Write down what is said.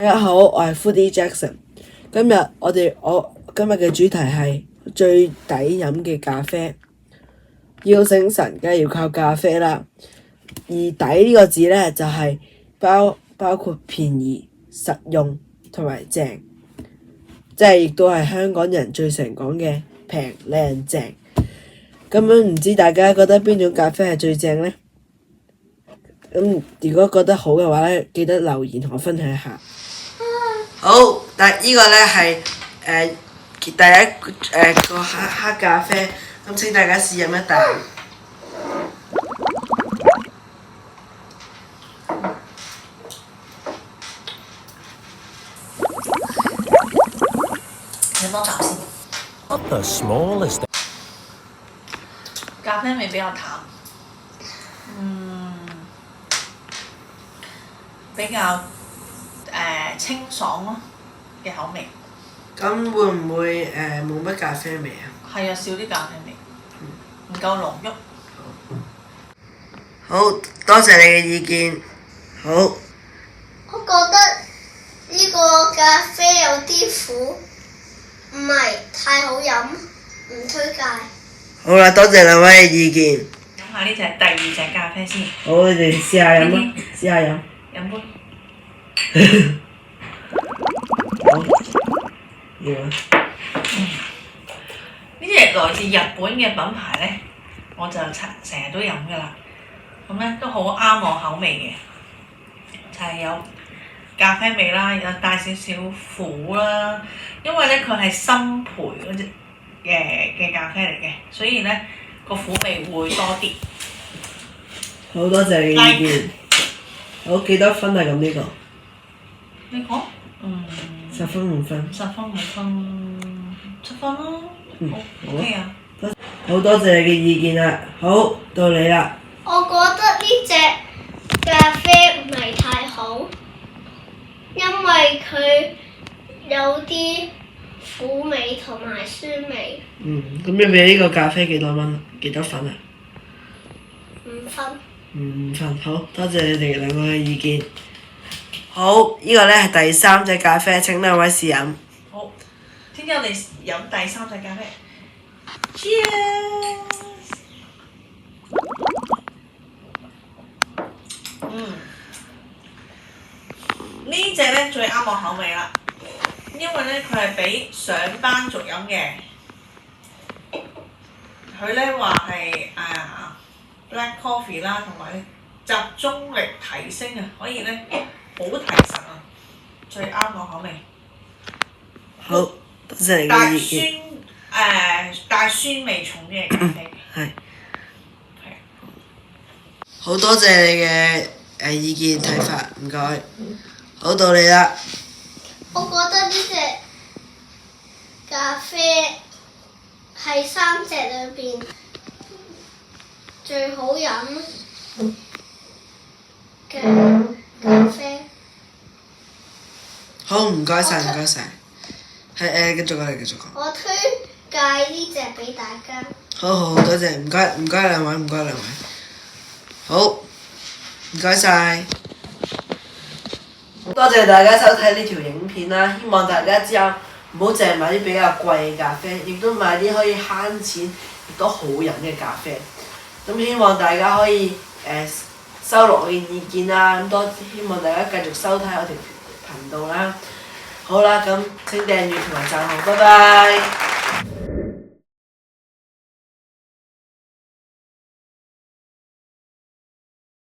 大家好，我係 Foodie Jackson。今日我今日嘅主題係最抵飲嘅咖啡。要醒神，梗係要靠咖啡啦。而抵呢個字呢，就係包括便宜、實用同埋正，即係亦都係香港人最常講嘅平、靚、正。咁樣唔知大家覺得邊種咖啡係最正呢？咁如果覺得好嘅話呢，記得留言同我分享一下。好，呢個呢係第一個黑咖啡，咁請大家試飲一啖。飲多啖先。咖啡味比較淡，比較清爽咯嘅口味。咁會唔會冇乜咖啡味啊？係啊，少啲咖啡味，唔夠濃郁。好，多謝你嘅意見。好。我覺得呢個咖啡有啲苦，唔係太好飲，唔推介。好啦，多謝兩位嘅意見。飲下呢隻第二隻咖啡先。好，你哋試下飲啦，試下飲。飲杯。好。要啊。呢隻來自日本嘅品牌呢，我就成日都飲㗎啦。咁呢都好啱我口味嘅，就係有咖啡味啦，有帶少少苦啦。因為呢，佢係深焙嗰隻嘅咖啡嚟嘅，所以呢個苦味會多啲。好多謝你嘅意見。好，幾多分啊？咁呢個？你講10分滿分。10分滿分，7分咯。好 OK 啊。好多謝你嘅意見啦。好，到你啦。我覺得呢隻咖啡唔係太好，因為佢有啲苦味同埋酸味。咁你俾呢個咖啡幾多分啊5分。5分，好多謝你哋兩個嘅意見。好，呢個呢係第3隻咖啡，請兩位試飲。好，聽日我哋飲第3隻咖啡。Cheers！呢隻呢最啱我口味啦，因為呢佢係俾上班族飲嘅。佢呢話係black coffee 啦，同埋集中力提升啊，可以呢好提神啊，最啱我口味。好，多謝你嘅意見。帶酸味重啲嘅咖啡。係。好多謝你嘅意見睇法，唔該。好，到你啦。我覺得呢隻咖啡係3隻裏邊最好飲嘅咖啡。好，唔該晒，唔該晒。係繼續講。我推介呢隻俾大家。好，多謝，唔該兩位。好，唔該晒。多謝大家收睇呢條影片啦，希望大家之後唔好淨係買啲比較貴嘅咖啡，亦都買啲可以慳錢亦都好飲嘅咖啡。咁希望大家可以收落我嘅意見啦，希望大家繼續收睇我條頻道啦。好啦，咁請訂閱同埋讚好，拜拜。